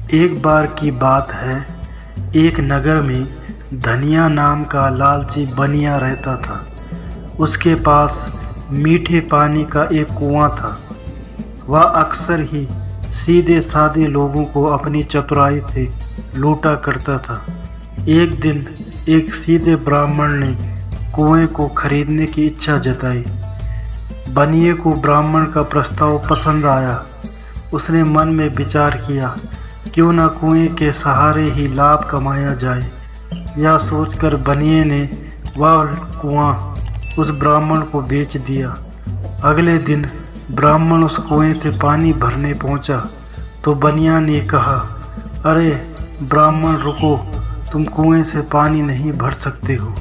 एक बार की बात है, एक नगर में धनिया नाम का लालची बनिया रहता था। उसके पास मीठे पानी का एक कुआं था। वह अक्सर ही सीधे साधे लोगों को अपनी चतुराई से लूटा करता था। एक दिन एक सीधे ब्राह्मण ने कुएं को खरीदने की इच्छा जताई। बनिए को ब्राह्मण का प्रस्ताव पसंद आया। उसने मन में विचार किया, क्यों न कुएं के सहारे ही लाभ कमाया जाए। यह सोचकर बनिए ने वह कुआं उस ब्राह्मण को बेच दिया। अगले दिन ब्राह्मण उस कुएं से पानी भरने पहुंचा तो बनिया ने कहा, अरे ब्राह्मण रुको, तुम कुएं से पानी नहीं भर सकते हो।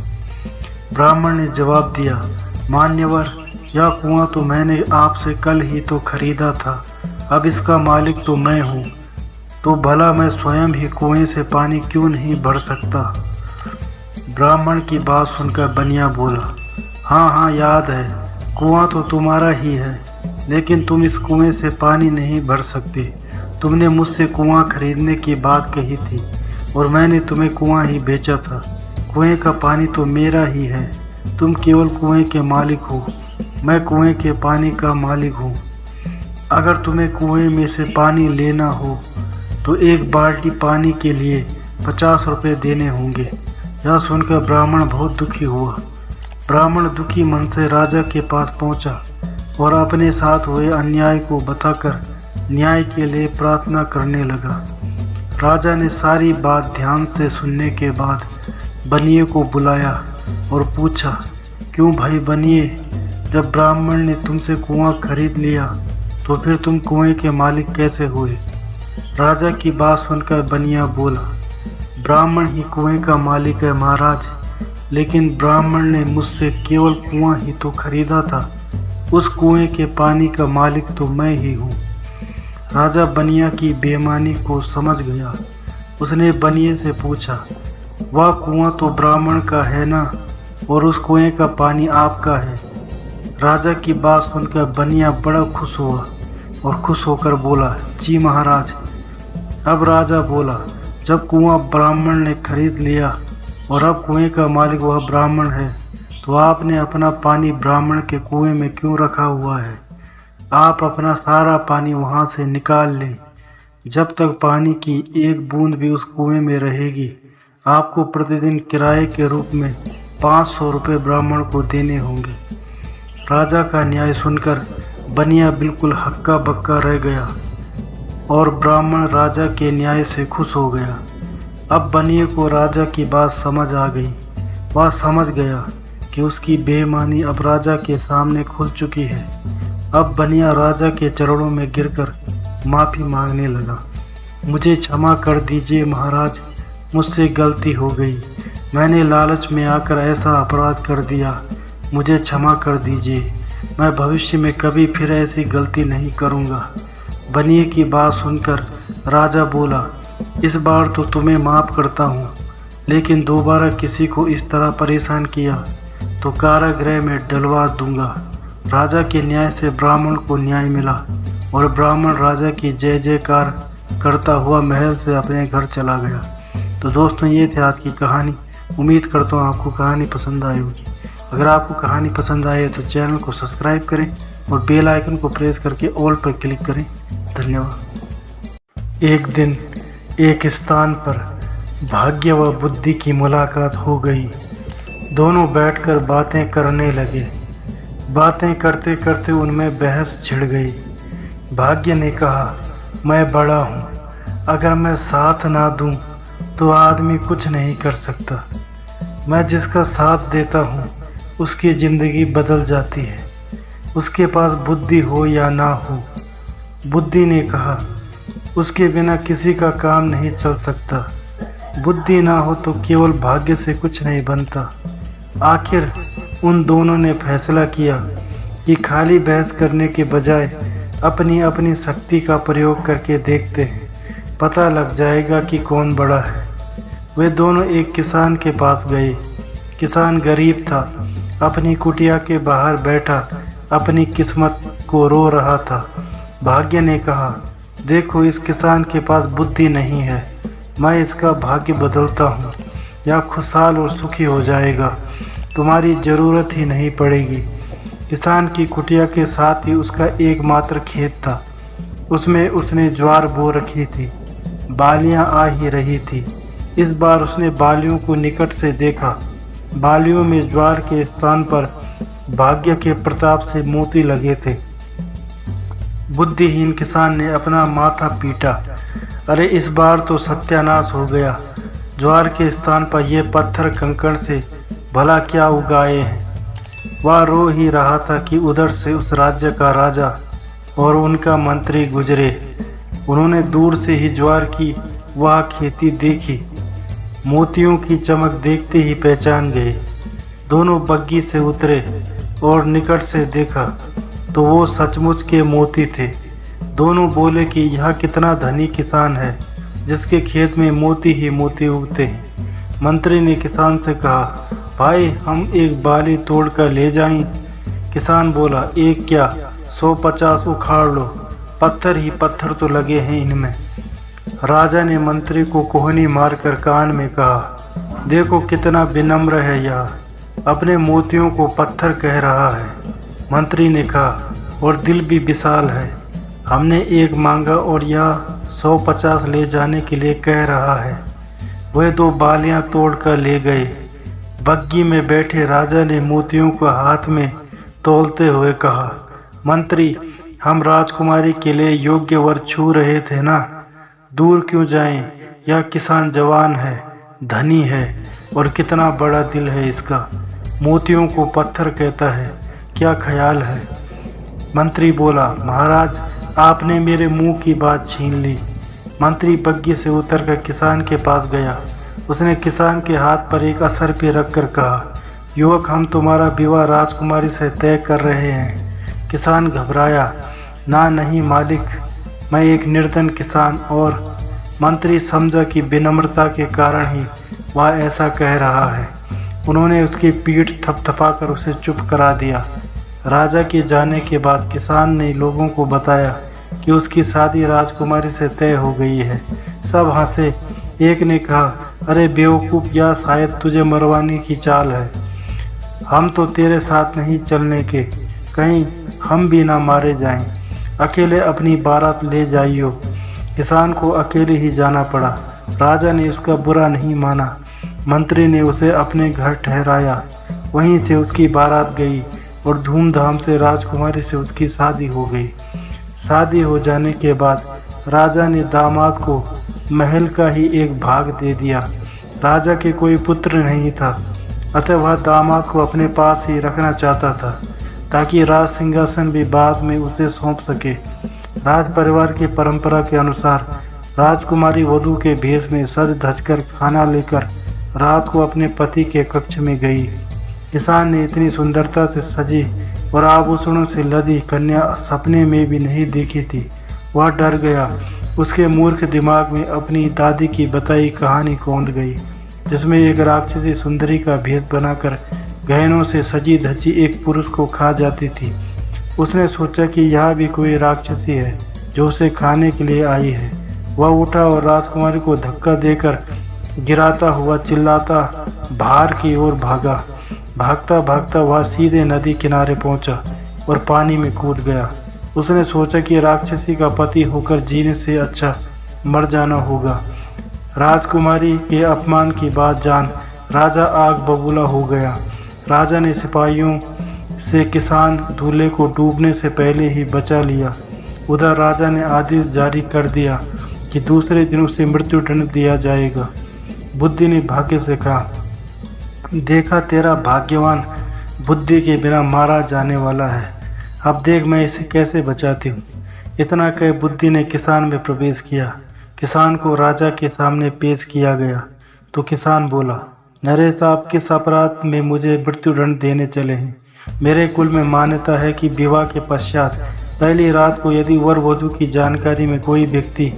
ब्राह्मण ने जवाब दिया, मान्यवर, यह कुआं तो मैंने आपसे कल ही तो खरीदा था, अब इसका मालिक तो मैं हूँ, तो भला मैं स्वयं ही कुएं से पानी क्यों नहीं भर सकता। ब्राह्मण की बात सुनकर बनिया बोला, हाँ याद है, कुआं तो तुम्हारा ही है, लेकिन तुम इस कुएं से पानी नहीं भर सकते। तुमने मुझसे कुआं खरीदने की बात कही थी और मैंने तुम्हें कुआं ही बेचा था। कुएं का पानी तो मेरा ही है, तुम केवल कुएं के मालिक हो, मैं कुएं के पानी का मालिक हूँ। अगर तुम्हें कुएं में से पानी लेना हो तो एक बाल्टी पानी के लिए 50 रुपये देने होंगे। यह सुनकर ब्राह्मण बहुत दुखी हुआ। ब्राह्मण दुखी मन से राजा के पास पहुंचा और अपने साथ हुए अन्याय को बताकर न्याय के लिए प्रार्थना करने लगा। राजा ने सारी बात ध्यान से सुनने के बाद बनिए को बुलाया और पूछा, क्यों भाई बनिए, जब ब्राह्मण ने तुमसे कुआं खरीद लिया तो फिर तुम कुएं के मालिक कैसे हुए। राजा की बात सुनकर बनिया बोला, ब्राह्मण ही कुएं का मालिक है महाराज, लेकिन ब्राह्मण ने मुझसे केवल कुआं ही तो खरीदा था, उस कुएं के पानी का मालिक तो मैं ही हूँ। राजा बनिया की बेईमानी को समझ गया। उसने बनिए से पूछा, वह कुआं तो ब्राह्मण का है ना, और उस कुएं का पानी आपका है। राजा की बात सुनकर बनिया बड़ा खुश हुआ और खुश होकर बोला, जी महाराज। अब राजा बोला, जब कुआं ब्राह्मण ने खरीद लिया और अब कुएं का मालिक वह ब्राह्मण है, तो आपने अपना पानी ब्राह्मण के कुएं में क्यों रखा हुआ है। आप अपना सारा पानी वहां से निकाल लें। जब तक पानी की एक बूंद भी उस कुएं में रहेगी, आपको प्रतिदिन किराए के रूप में 500 रुपये ब्राह्मण को देने होंगे। राजा का न्याय सुनकर बनिया बिल्कुल हक्का बक्का रह गया और ब्राह्मण राजा के न्याय से खुश हो गया। अब बनिए को राजा की बात समझ आ गई। वह समझ गया कि उसकी बेईमानी अब राजा के सामने खुल चुकी है। अब बनिया राजा के चरणों में गिरकर माफ़ी मांगने लगा, मुझे क्षमा कर दीजिए महाराज, मुझसे गलती हो गई, मैंने लालच में आकर ऐसा अपराध कर दिया, मुझे क्षमा कर दीजिए, मैं भविष्य में कभी फिर ऐसी गलती नहीं करूँगा। बनिए की बात सुनकर राजा बोला, इस बार तो तुम्हें माफ़ करता हूँ, लेकिन दोबारा किसी को इस तरह परेशान किया तो कारागृह में डलवा दूंगा। राजा के न्याय से ब्राह्मण को न्याय मिला और ब्राह्मण राजा की जय जयकार करता हुआ महल से अपने घर चला गया। तो दोस्तों, ये थी आज की कहानी। उम्मीद करता हूँ आपको कहानी पसंद आई होगी। अगर आपको कहानी पसंद आए तो चैनल को सब्सक्राइब करें और बेल आइकन को प्रेस करके ऑल पर क्लिक करें। धन्यवाद। एक दिन एक स्थान पर भाग्य व बुद्धि की मुलाकात हो गई। दोनों बैठकर बातें करने लगे। बातें करते करते उनमें बहस छिड़ गई। भाग्य ने कहा, मैं बड़ा हूँ, अगर मैं साथ ना दूँ तो आदमी कुछ नहीं कर सकता। मैं जिसका साथ देता हूँ उसकी ज़िंदगी बदल जाती है, उसके पास बुद्धि हो या ना हो। बुद्धि ने कहा, उसके बिना किसी का काम नहीं चल सकता। बुद्धि ना हो तो केवल भाग्य से कुछ नहीं बनता। आखिर उन दोनों ने फैसला किया कि खाली बहस करने के बजाय अपनी अपनी शक्ति का प्रयोग करके देखते हैं, पता लग जाएगा कि कौन बड़ा है। वे दोनों एक किसान के पास गए। किसान गरीब था, अपनी कुटिया के बाहर बैठा अपनी किस्मत को रो रहा था। भाग्य ने कहा, देखो, इस किसान के पास बुद्धि नहीं है। मैं इसका भाग्य बदलता हूँ, या खुशहाल और सुखी हो जाएगा। तुम्हारी ज़रूरत ही नहीं पड़ेगी। किसान की कुटिया के साथ ही उसका एकमात्र खेत था। उसमें उसने ज्वार बो रखी थी। बालियां आ ही रही थी। इस बार उसने बालियों को निकट से देखा। बालियों में ज्वार के स्थान पर भाग्य के प्रताप से मोती लगे थे। बुद्धिहीन किसान ने अपना माथा पीटा। अरे, इस बार तो सत्यानाश हो गया। ज्वार के स्थान पर ये पत्थर कंकड़ से भला क्या उगाए हैं। वह रो ही रहा था कि उधर से उस राज्य का राजा और उनका मंत्री गुजरे। उन्होंने दूर से ही ज्वार की वह खेती देखी। मोतियों की चमक देखते ही पहचान गए। दोनों बग्गी से उतरे और निकट से देखा तो वो सचमुच के मोती थे। दोनों बोले कि यह कितना धनी किसान है जिसके खेत में मोती ही मोती उगते हैं। मंत्री ने किसान से कहा, भाई, हम एक बाली तोड़ कर ले जाएं। किसान बोला, एक क्या, 150 उखाड़ लो। पत्थर ही पत्थर तो लगे हैं इनमें। राजा ने मंत्री को कोहनी मारकर कान में कहा, देखो कितना विनम्र है यह, अपने मोतियों को पत्थर कह रहा है। मंत्री ने कहा, और दिल भी विशाल है। हमने एक मांगा और यह 150 ले जाने के लिए कह रहा है। वह 2 बालियां तोड़कर ले गए। बग्गी में बैठे राजा ने मोतियों को हाथ में तौलते हुए कहा, मंत्री, हम राजकुमारी के लिए योग्य वर छू रहे थे ना। दूर क्यों जाएं? यह किसान जवान है, धनी है और कितना बड़ा दिल है इसका। मोतियों को पत्थर कहता है, क्या ख्याल है? मंत्री बोला, महाराज, आपने मेरे मुंह की बात छीन ली। मंत्री बग्गी से उतरकर किसान के पास गया। उसने किसान के हाथ पर एक असर पे रखकर कहा, युवक, हम तुम्हारा विवाह राजकुमारी से तय कर रहे हैं। किसान घबराया, ना, नहीं मालिक, मैं एक निर्धन किसान। और मंत्री समझा कि विनम्रता के कारण ही वह ऐसा कह रहा है। उन्होंने उसकी पीठ थपथपाकर उसे चुप करा दिया। राजा के जाने के बाद किसान ने लोगों को बताया कि उसकी शादी राजकुमारी से तय हो गई है। सब हंसे। एक ने कहा, अरे बेवकूफ़, या शायद तुझे मरवाने की चाल है। हम तो तेरे साथ नहीं चलने के, कहीं हम भी ना मारे जाएं। अकेले अपनी बारात ले जाइयो। किसान को अकेले ही जाना पड़ा। राजा ने उसका बुरा नहीं माना। मंत्री ने उसे अपने घर ठहराया। वहीं से उसकी बारात गई और धूमधाम से राजकुमारी से उसकी शादी हो गई। शादी हो जाने के बाद राजा ने दामाद को महल का ही एक भाग दे दिया। राजा के कोई पुत्र नहीं था, अतः वह दामाद को अपने पास ही रखना चाहता था ताकि राज सिंहासन भी बाद में उसे सौंप सके। राज परिवार की परंपरा के अनुसार राजकुमारी वधू के भेष में सज धज कर खाना लेकर रात को अपने पति के कक्ष में गई। किसान ने इतनी सुंदरता से सजी और आभूषणों से लदी कन्या सपने में भी नहीं देखी थी। वह डर गया। उसके मूर्ख दिमाग में अपनी दादी की बताई कहानी कौंध गई, जिसमें एक राक्षसी सुंदरी का भेष बनाकर गहनों से सजी धजी एक पुरुष को खा जाती थी। उसने सोचा कि यह भी कोई राक्षसी है जो उसे खाने के लिए आई है। वह उठा और राजकुमारी को धक्का देकर गिराता हुआ चिल्लाता बाहर की ओर भागा। भागता भागता वह सीधे नदी किनारे पहुंचा और पानी में कूद गया। उसने सोचा कि राक्षसी का पति होकर जीने से अच्छा मर जाना होगा। राजकुमारी के अपमान की बात जान राजा आग बबूला हो गया। राजा ने सिपाहियों से किसान दूल्हे को डूबने से पहले ही बचा लिया। उधर राजा ने आदेश जारी कर दिया कि दूसरे दिन उसे मृत्युदंड दिया जाएगा। बुद्धि ने भाग्य से कहा, देखा, तेरा भाग्यवान बुद्धि के बिना मारा जाने वाला है। अब देख मैं इसे कैसे बचाती हूँ। इतना कह बुद्धि ने किसान में प्रवेश किया। किसान को राजा के सामने पेश किया गया तो किसान बोला, नरेश साहब, किस अपराध में मुझे मृत्युदंड देने चले हैं? मेरे कुल में मान्यता है कि विवाह के पश्चात पहली रात को यदि वर वधू की जानकारी में कोई व्यक्ति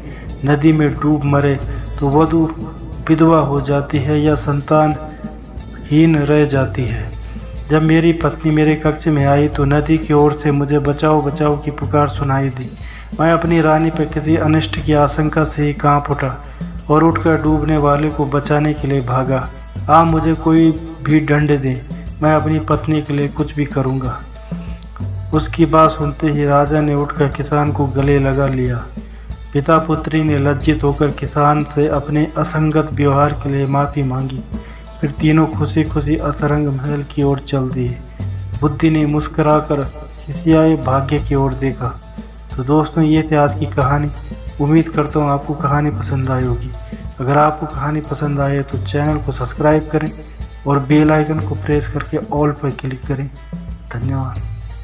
नदी में डूब मरे तो वधू विधवा हो जाती है या संतानहीन रह जाती है। जब मेरी पत्नी मेरे कक्ष में आई तो नदी की ओर से मुझे बचाओ बचाओ की पुकार सुनाई दी। मैं अपनी रानी पर किसी अनिष्ट की आशंका से ही कांप उठा और उठकर डूबने वाले को बचाने के लिए भागा। मुझे कोई भी दंड दे, मैं अपनी पत्नी के लिए कुछ भी करूँगा। उसकी बात सुनते ही राजा ने उठकर किसान को गले लगा लिया। पिता पुत्री ने लज्जित होकर किसान से अपने असंगत व्यवहार के लिए माफ़ी मांगी। फिर तीनों खुशी खुशी असरंग महल की ओर चल दिए। बुद्धि ने मुस्कुराकर खिसियाए भाग्य की ओर देखा। तो दोस्तों, ये थी आज की कहानी। उम्मीद करता हूँ आपको कहानी पसंद आई होगी। अगर आपको कहानी पसंद आए तो चैनल को सब्सक्राइब करें और बेल आइकन को प्रेस करके ऑल पर क्लिक करें। धन्यवाद।